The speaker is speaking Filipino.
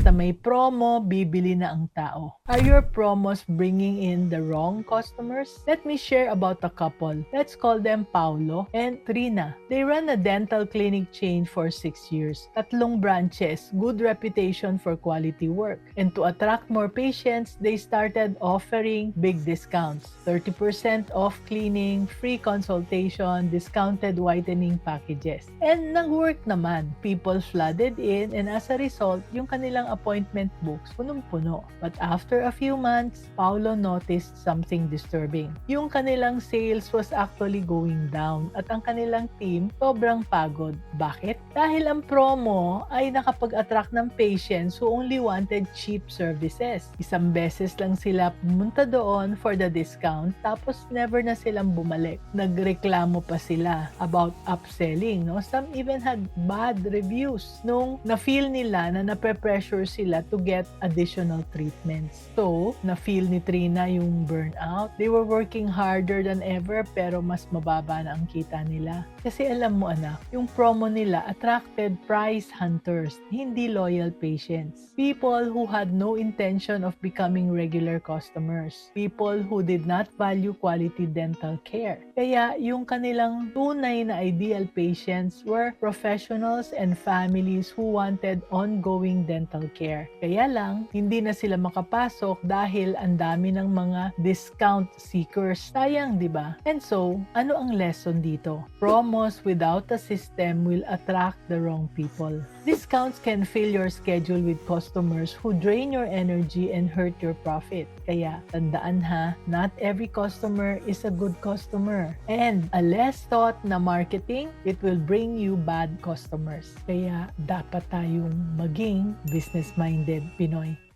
Basta may promo, bibili na ang tao. Are your promos bringing in the wrong customers? Let me share about a couple. Let's call them Paulo and Trina. They run a dental clinic chain for 6 years. 3 branches, good reputation for quality work. And to attract more patients, they started offering big discounts. 30% off cleaning, free consultation, discounted whitening packages. And nag-work naman. People flooded in and as a result, yung kanilang appointment books punong-puno. But after a few months, Paulo noticed something disturbing. Yung kanilang sales was actually going down at ang kanilang team sobrang pagod. Bakit? Dahil ang promo ay nakapag-attract ng patients who only wanted cheap services. Isang beses lang sila pumunta doon for the discount tapos never na silang bumalik. Nagreklamo pa sila about upselling. No? Some even had bad reviews nung na-feel nila na nape-pressure sila to get additional treatments. So, na-feel ni Trina yung burnout. They were working harder than ever pero mas mababa na ang kita nila. Kasi alam mo anak, yung promo nila attracted price hunters, hindi loyal patients. People who had no intention of becoming regular customers. People who did not value quality dental care. Kaya yung kanilang tunay na ideal patients were professionals and families who wanted ongoing dental care. Kaya lang, hindi na sila makapasok dahil ang dami ng mga discount seekers. Sayang, di ba? And so, ano ang lesson dito? Promos without a system will attract the wrong people. Discounts can fill your schedule with customers who drain your energy and hurt your profit. Kaya, tandaan ha, not every customer is a good customer. And a less thought na marketing, it will bring you bad customers. Kaya, dapat tayong maging business-minded Pinoy.